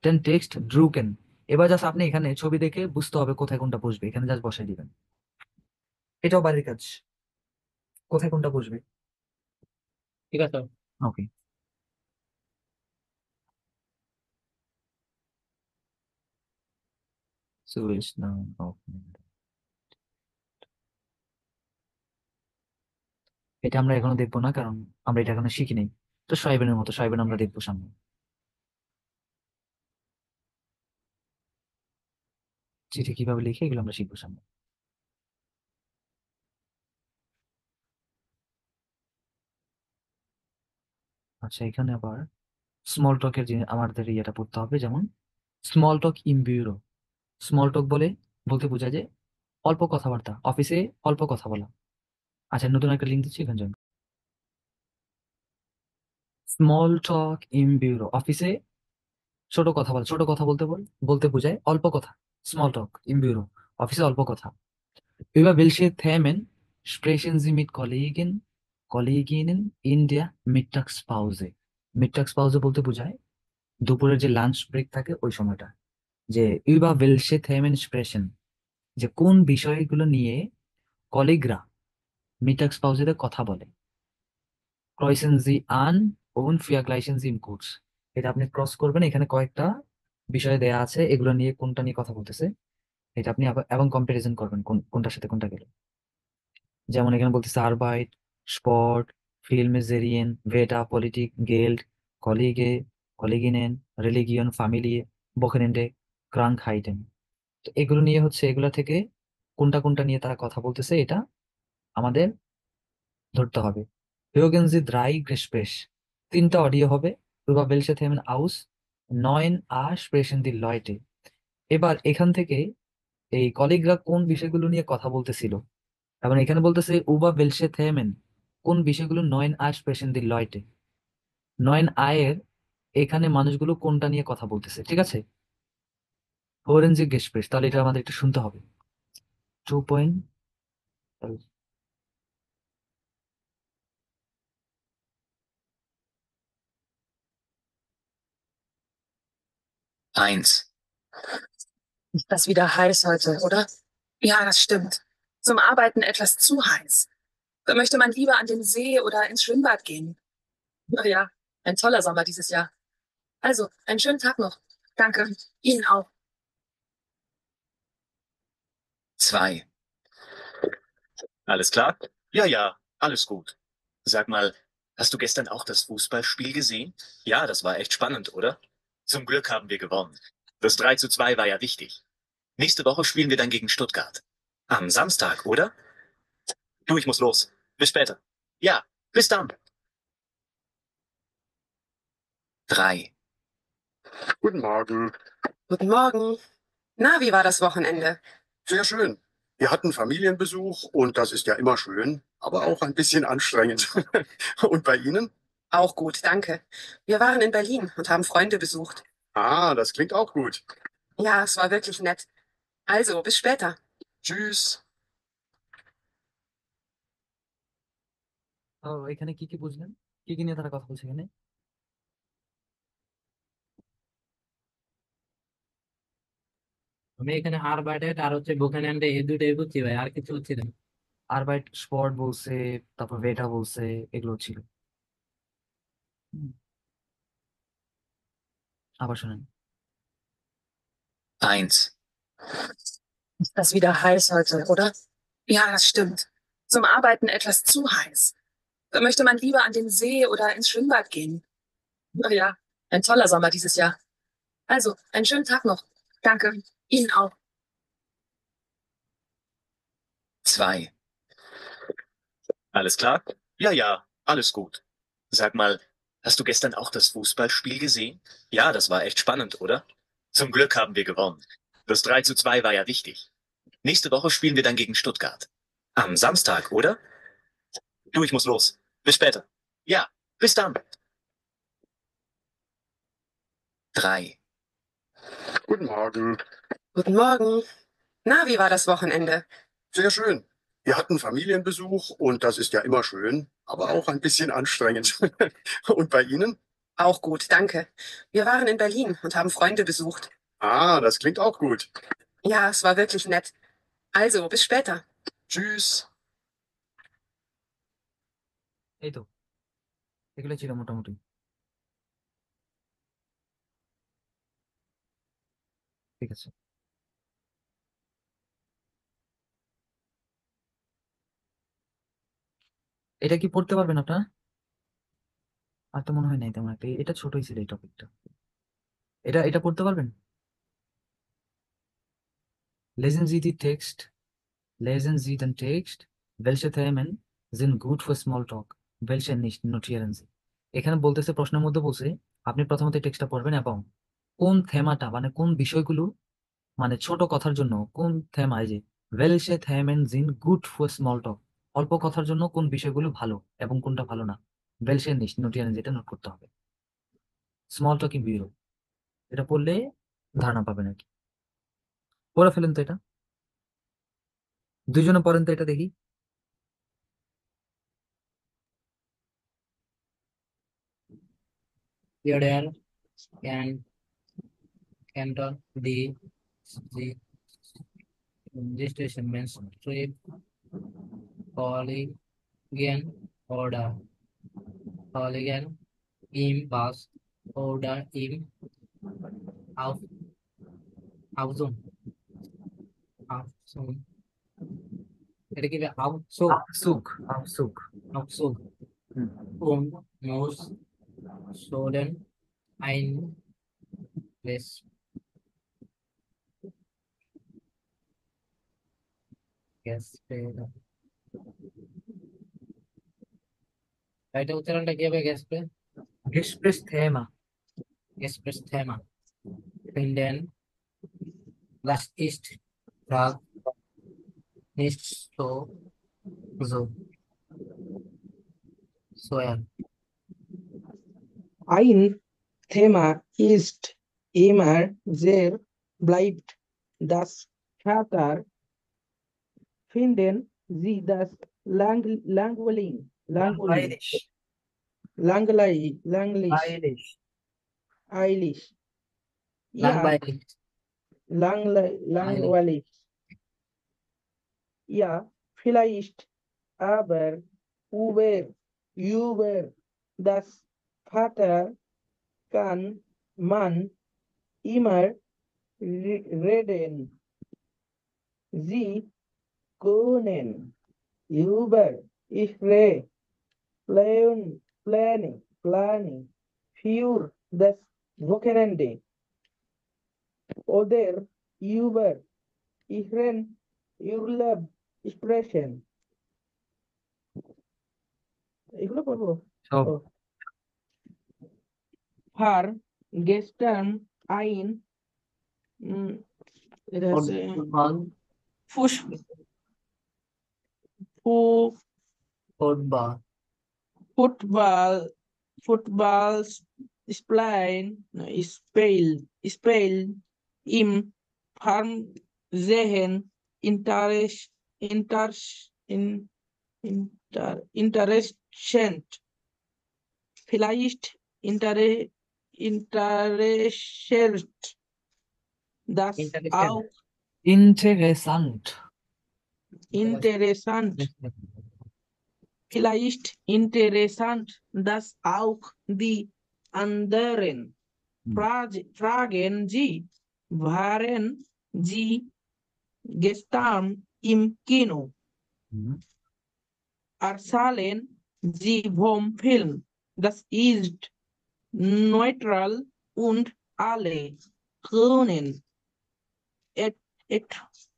den Text drucken। এবার জাস্ট আপনি এখানে ছবি দেখে বুঝতে হবে কোথায় কোনটা বসবে, এখানে জাস্ট বসাই দিবেন। এটাও বাড়ির কাজ, কোথায় কোনটা বসবে। ঠিক আছে। ওকে। সুরেশ না, এটা আমরা এখনো দেখবো না, কারণ আমরা এটা এখনো শিখি নাই। তো সাইবেনের মতো সাইবেন আমরা দেখবো সামনে। চিঠি কিভাবে লিখে এগুলো আমরা শিখবো সামনে। আচ্ছা এখানে আবার স্মল টকের যে আমাদের ইয়েটা পড়তে হবে, যেমন স্মল টক ইন বিউরো। স্মল টক বলে বলতে বোঝায় যে অল্প কথাবার্তা, অফিসে অল্প কথা বলা। আচ্ছা নতুন একটা লিঙ্ক দিচ্ছি, এখানে স্মল টক ইন বিউরো, অফিসে ছোট কথা বলা। ছোট কথা বলতে বলতে বোঝায় অল্প কথা। স্মল টক ইন বিউরো, অফিসে অল্প কথা। Über welche Themen sprechen Sie mit Kolleginnen in der Mittagspause? Mittagspause বলতে বোঝায় দুপুরের যে লাঞ্চ ব্রেক থাকে ওই সময়টা। যে über welche Themen sprechen, যে কোন বিষয়গুলো নিয়ে কলিগরা মিটাক্স পাউজেতে কথা বলে। Kreuzen Sie an und vergleichen Sie im Kurz। এটা আপনি ক্রস করবেন, এখানে কয়েকটা বিষয় দেয়া আছে, এগুলো নিয়ে কোনটা নিয়ে কথা বলতেছে এটা আপনি আবার এবং কম্পারিজন করবেন কোনটার সাথে কোনটা গেল। যেমন এখানে বলতেছে আরবাইট, স্পট, ফিল্মসেরিয়েন, ভেটা, পলিটিক, গেল্ড, কলিগে, কলিগিনেন, রিলিগিয়ন, ফ্যামিলিয়ে, বকেনেন্ডে, ক্রাঙ্কহাইটেন। তো এগুলো নিয়ে হচ্ছে, এগুলা থেকে কোনটা কোনটা নিয়ে তারা কথা বলতেছে এটা আমাদের ধরতে হবে। Hören Sie drei Gespräch, তিনটা অডিও হবে। Über welche Themen aus 9a sprechen die Leute। এবার এখান থেকে এই কলিগরা কোন বিষয়গুলো নিয়ে কথা বলতেছিল, এবং এখানে বলতেছে über welche Themen, কোন বিষয়গুলো 9a sprechen die Leute। 9a এর এখানে মানুষগুলো কোনটা নিয়ে কথা বলতেছে, ঠিক আছে। Hören Sie Gespräch, তাহলে এটা আমাদের একটু শুনতে হবে। 2 point. 1. Ist das wieder heiß heute, oder? Ja, das stimmt. Zum Arbeiten etwas zu heiß. Da möchte man lieber an den See oder ins Schwimmbad gehen. Na ja, ein toller Sommer dieses Jahr. Also, einen schönen Tag noch. Danke. Ihnen auch. 2. Alles klar? Ja, ja, alles gut. Sag mal, hast du gestern auch das Fußballspiel gesehen? Ja, das war echt spannend, oder? Zum Glück haben wir gewonnen. Das 3:2 war ja wichtig. Nächste Woche spielen wir dann gegen Stuttgart. Am Samstag, oder? Du, ich muss los. Bis später. Ja, bis dann. 3. Guten Morgen. Guten Morgen. Na, wie war das Wochenende? Sehr schön. Wir hatten Familienbesuch und das ist ja immer schön, aber auch ein bisschen anstrengend. Und bei Ihnen? Auch gut, danke. Wir waren in Berlin und haben Freunde besucht. Ah, das klingt auch gut. Ja, es war wirklich nett. Also, bis später. Tschüss. এখানে কি কি বুঝলেন, কি কি নিয়ে তারা কথা বলছে এখানে? আমি এখানে আরবাইটেড আর হচ্ছে বুকেনহ্যান্ডে এই দুইটাই বুঝছি ভাই, আর কিছু বুঝছি না। আরবাইট, স্পট বলছে, তারপর ভেটা বলছে, এগুলো ছিল। হুম, আবার শোনেন। 1. Ist das wieder heiß heute, oder? Ja, das stimmt. Zum Arbeiten etwas zu heiß. Da möchte man lieber an den See oder ins Schwimmbad gehen. Na ja, ein toller Sommer dieses Jahr. Also, einen schönen Tag noch. Danke. Ihnen auch. 2. Alles klar? Ja, ja, alles gut. Sag mal, hast du gestern auch das Fußballspiel gesehen? Ja, das war echt spannend, oder? Zum Glück haben wir gewonnen. Das 3:2 war ja wichtig. Nächste Woche spielen wir dann gegen Stuttgart. Am Samstag, oder? Du, ich muss los. Bis später. Ja, bis dann. 3. Guten Morgen. Guten Morgen. Na, wie war das Wochenende? Sehr schön. Wir hatten Familienbesuch und das ist ja immer schön, aber auch ein bisschen anstrengend. Und bei Ihnen? Auch gut, danke. Wir waren in Berlin und haben Freunde besucht. Ah, das klingt auch gut. Ja, es war wirklich nett. Also, bis später. Tschüss. এই তো, এগুলো ছিল মোটামুটি। ঠিক আছে, এটা কি পড়তে পারবেন আপনারা? আর তো মনে হয় নাই তেমন একটা, এটা ছোটই ছিল এই টপিকটা। এটা এটা পড়তে পারবেন? Lesen Sie die Text, lesen Sie den Text, welche Themen sind gut für Smalltalk, welche nicht, notieren Sie। এখানে বলতেছে, প্রশ্নের মধ্যে বলছে আপনি প্রথমত টেক্সটটা পড়বেন এবং কোন থেমাটা মানে কোন বিষয়গুলো মানে ছোট কথার জন্য কোন থেমা, এই যে welche Themen sind gut für Smalltalk, অল্প কথার জন্য কোন বিষয়গুলো ভালো এবং কোনটা ভালো না, welche nicht, notieren Sie, এটা নোট করতে হবে। স্মল টকিং ব্যুরো, এটা পড়লে ধারণা পাবেন আর কি। পড়ে ফেলেন তো এটা, দুইজনে পড়েন তো এটা দেখি। Theodore, Can, Canton, the registration means trip, polygon, order, polygon, im Bus oder im Auf Aufzug Aufzug এটা কি Aufzug Aufzug. Aufzug হুম। und muss sollen ein Gäste এটা উচ্চারণটা কি হবে Gäste Gesprächsthema. Gesprächsthema finden das ist Frag nicht so schwer Ein Thema ist immer sehr bleibt das Vater finden Sie das langweilig. Langweilig. Eilig. Ja, langweilig langweilig. Ja, vielleicht, aber über das Vater kann man immer reden. Sie können über ihre Pläne für das Wochenende oder über ihren Urlaub sprechen. এগুলো পড়বো সব। ও। Har gestern ein এটা আছে Football Spiel im Fernsehen interessant. Vielleicht interessiert das auch Interessant. interessant. Vielleicht interessant, dass auch die anderen. Fragen Sie, waren Sie gestern im Kino? Erzählen Sie vom Film. Das ist neutral und alle können etwas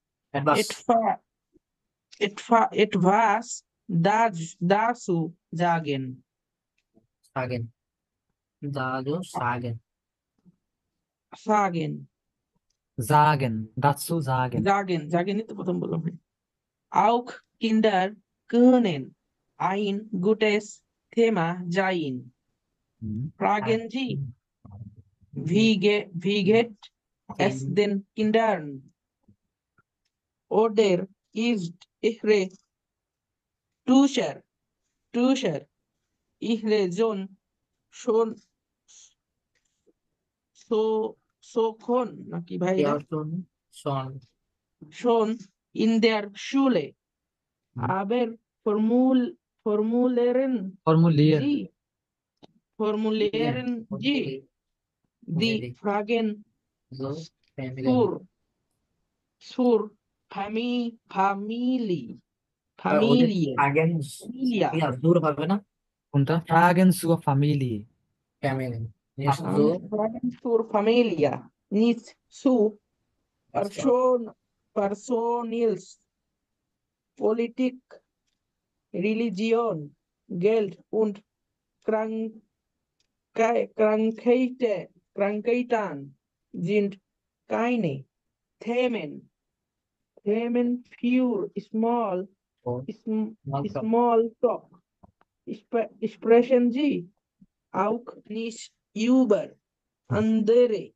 dazu sagen. Dazu sagen. Sagen nicht প্রথম বললাম Auch Kinder können ein gutes Thema sein. Fragen Sie, wie geht es den Kindern? Oder ist ihre Tuscher ihre Sohn schon নাকি ভাই schon in der Schule. Aber formulieren Sie die Fragen zur Familie. কোনটা? Fragen zur Familie. Fragen zur Familie, nicht zu Personals, Politik, Religion, Geld und Krankheiten sind keine Themen für Small Talk. Sprechen Sie auch nicht über andere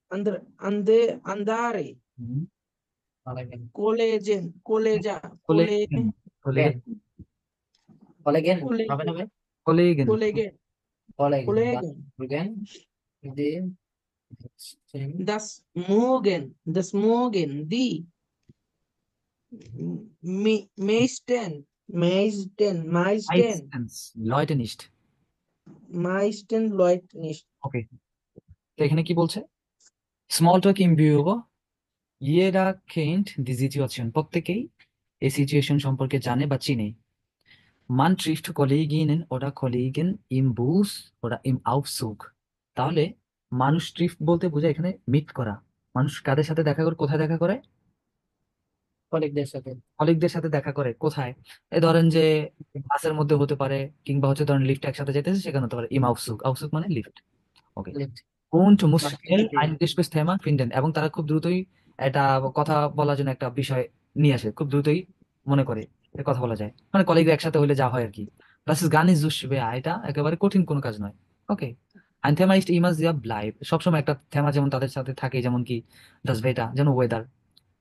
Kollegen das mögen die meisten Meistens. Leute nicht. meisten Leute nicht. ওকে, তো এখানে কি বলছে? Small টক ইম bureau jeder kennt die Situation, প্রত্যেকেই এই situation সম্পর্কে জানে বা চিনে। Man trifft Kolleginnen oder Kollegen im Bus oder im Aufzug। তাহলে মানুষ ট্রিফট বলতে বোঝায় এখানে মিট করা। মানুষ কাদের সাথে দেখা করে, কোথায় দেখা করে? কলিগদের সাথে। কলিগদের সাথে দেখা করে কোথায়? এই ধরেন যে বাসের মধ্যে হতে পারে, কিংবা হচ্ছে ধরেন লিফট একসাথে যেতেছে সেখানে হতে পারে। ইম আউফসুগ, আউফসুগ মানে লিফট। ওকে। লিফট। Und muss বাস schnell স্টেশনে। ein Gesprächsthema finden, এবং তারা খুব দ্রুতই একটা কথা বলার জন্য একটা বিষয় নিয়ে আসে, খুব দ্রুতই মনে করে যে কথা বলা যায়। মানে কলিগরা একসাথে হলে যা হয় আর কি। Das ist gar nicht so schwer, এটা একেবারে কঠিন কোনো কাজ নয়। ওকে। Ein Thema ist immer sehr bleibt, সবসময় একটা থেমা যেমন তাদের সাথে থাকে, যেমন কি das Wetter, যেন weather.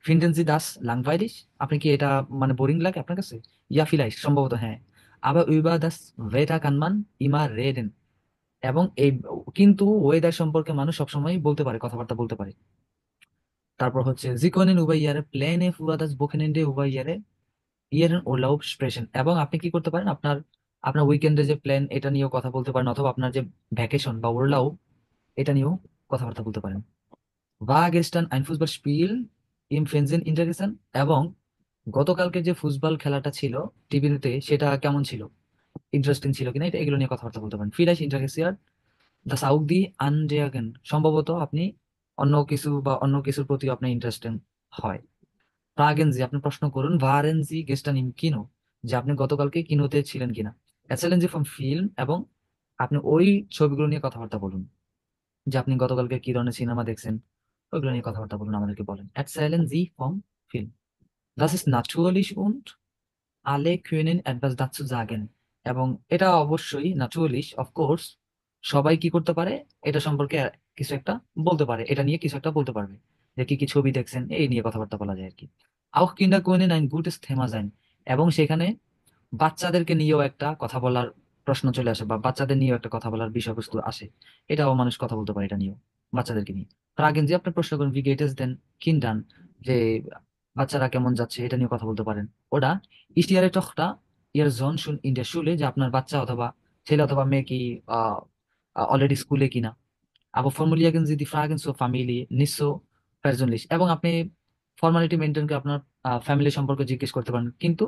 Finden Sie das langweilig? আপনি কি এটা মানে বোরিং লাগে আপনার কাছে? Ja, vielleicht, সম্ভবত হ্যাঁ। Aber über das Wetter kann man immer reden, এবং এই কিন্তু ওয়েদার সম্পর্কে মানুষ সবসময় বলতে পারে, কথাবার্তা বলতে পারে। তারপর হচ্ছে Sie können über Ihre Pläne für das Wochenende über Ihren Urlaub sprechen, এবং আপনি কি করতে পারেন? আপনার আপনার উইকেন্ডে যে প্ল্যান এটা নিয়েও কথা বলতে পারেন, অথবা আপনার যে ভ্যাকেশন বা উরলাub এটা নিয়েও কথাবার্তা বলতে পারেন। War gestern ein Fußballspiel im Fernsehen interessant? এবং গতকালকে যে ফুটবল খেলাটা ছিল টিভিতে সেটা কেমন ছিল, ইন্টারেস্টিং ছিল কিনা, এটা এগুলো নিয়ে কথাবার্তা বলতে পারেন। Vielleicht interessiert das auch die anderen, সম্ভবত আপনি অন্য কিছু বা অন্য কিছুর প্রতি আপনার ইন্টারেস্টেড হয়। Fragen Sie, আপনি প্রশ্ন করুন waren Sie gestern im Kino, যে আপনি গতকালকে কিনোতে ছিলেন কিনা। Erzählen Sie vom Film, এবং আপনি ওই ছবিগুলো নিয়ে কথাবার্তা বলুন, যে আপনি গতকালকে কি ধরনের সিনেমা দেখছেন ওইগুলো নিয়ে কথাবার্তা বলুন, আমাদেরকে বলেন। Erzählen Sie vom Film, das ist natürlich und alle können etwas dazu sagen, এবং এটা অবশ্যই naturally of course সবাই কি করতে পারে, এটা সম্পর্কে কিছু একটা বলতে পারে, এটা নিয়ে কিছু একটা বলতে পারবে, যে কি কি ছবি দেখছেন এই নিয়ে কথাবার্তা বলা যায় আর কি। Auch Kinder können ein gutes Thema sein, এবং সেখানে বাচ্চাদেরকে নিয়েও একটা কথা বলার প্রশ্ন চলে আসে, বা বাচ্চাদের নিয়েও একটা কথা বলার বিষয়বস্তু আসে, এটাও মানুষ কথা বলতে পারে এটা নিয়েও, বাচ্চাদেরকে নিয়ে। ফ্রাগেন জি, আপনি প্রশ্ন করেন wie geht es denn Kindern, যে বাচ্চারা কেমন যাচ্ছে এটা নিয়ে কথা বলতে পারেন। ওটা ist ihre Tochter, ihr Sohn schon in der Schule, যে আপনার বাচ্চা অথবা ছেলে অথবা মেয়ে কি অলরেডি স্কুলে কিনা। Aber formulieren Sie die Fragen zur Familie nicht so persönlich, এবং আপনি ফর্মালিটি মেনটেন করে আপনার ফ্যামিলি সম্পর্কে জিজ্ঞেস করতে পারেন, কিন্তু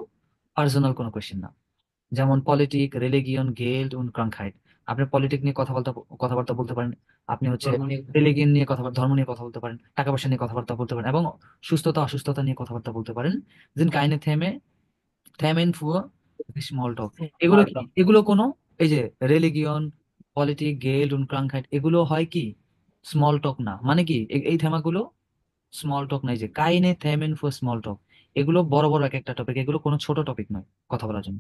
পার্সোনাল কোনো কোয়েশ্চেন না। যেমন পলিটিক, রিলিগিয়ন, গেল্ড und Krankheit, আপনি পলিটিক নিয়ে কথাবার্তা বলতে পারেন, আপনি হচ্ছে ধর্ম নিয়ে। রিলিগিয়ন নিয়ে ধর্ম নিয়ে কথা বলতে পারেন, টাকা পয়সা নিয়ে কথাবার্তা বলতে পারেন, এবং সুস্থতা অসুস্থতা নিয়ে কথাবার্তা বলতে পারেন। Sind keine Themen für small talk, এগুলো কি? এগুলো কোনো, এই যে রিলিগিয়ন, পলিটিক, গেল্ড und Krankheit, এগুলো হয় কি স্মল টক না। মানে কি এই থেমাগুলো স্মল টক নাই, যে কাইনে থেমেন ফর স্মল টক, এগুলো বড় বড় এক একটা টপিক, এগুলো কোনো ছোট টপিক নয় কথা বলার জন্য।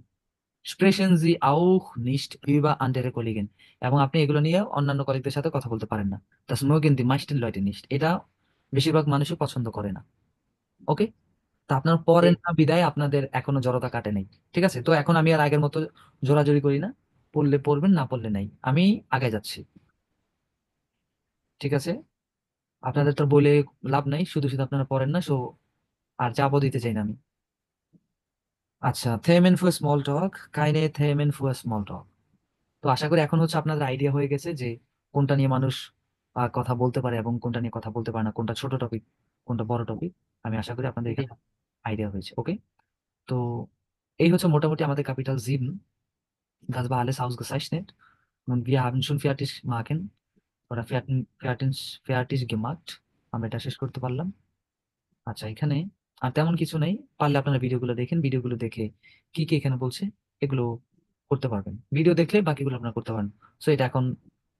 Sprechen Sie auch nicht über andere Kollegen, এবং আপনি এগুলো নিয়ে অন্যান্য কলিগদের সাথে কথা বলতে পারেন না। Das mögen die meisten Leute nicht, এটা বেশিরভাগ মানুষই পছন্দ করে না। ওকে, তা আপনার পড়েন না বিদায় আপনাদের এখনো জড়তা কাটে নাই। ঠিক আছে, তো এখন আমি আর আগের মতো জোরাজুরি করি না, পড়লে পড়বেন, না পড়লে নাই, আমি আগে যাচ্ছি। ঠিক আছে, আপনাদের তো বলে লাভ নাই, শুধু শুধু আপনারা পড়েন না, সো আর চাপও দিতে চাই না আমি। আচ্ছা, থেমেন ফর স্মল টক, কাইনে থেমেন ফর স্মল টক। তো আশা করি এখন হচ্ছে আপনাদের আইডিয়া হয়ে গেছে যে কোনটা নিয়ে মানুষ কথা বলতে পারে এবং কোনটা নিয়ে কথা বলতে পারে না, কোনটা ছোট টপিক কোনটা বড় টপিক। আমি আশা করি আপনাদের এখানে আইডিয়া হয়েছে। ওকে, তো এই হচ্ছে মোটামুটি আমাদের capital gym. Das war alles ausgezeichnet und wir haben schon fertig machen oder fertig gemacht, আমরা এটা শেষ করতে পারলাম। আচ্ছা, এখানে আর তেমন কিছু নেই, পারলে আপনারা ভিডিওগুলো দেখেন, ভিডিওগুলো দেখে কি কি এখানে বলছে এগুলো করতে পারবেন, ভিডিও দেখলে বাকিগুলো আপনারা করতে পারেন। সো এটা এখন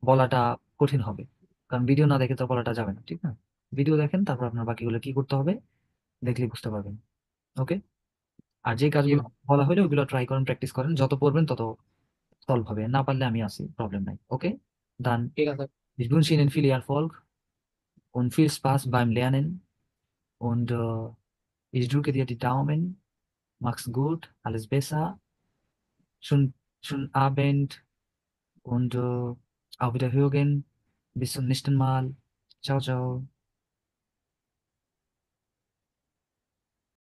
বলাটা কঠিন হবে, কারণ ভিডিও না দেখে তো বলাটা যাবে না, ঠিক না? ভিডিও দেখেন, তারপর আপনার বাকিগুলো কি করতে হবে দেখলে বুঝতে পারবেন। ওকে, আর যে কাজগুলো বলা হলে ওগুলো ট্রাই করেন, প্র্যাকটিস করেন, যত পড়বেন তত সলভ হবে, না পারলে আমি আছি, প্রবলেম নাই। ওকে, dann ঠিক আছে। ich wünsche Ihnen viel Erfolg und viel Spaß beim Lernen und ich drücke dir die Daumen. Mach's gut, alles besser. Schönen Abend und auf Wiederhören. Bis zum nächsten Mal. Ciao, ciao.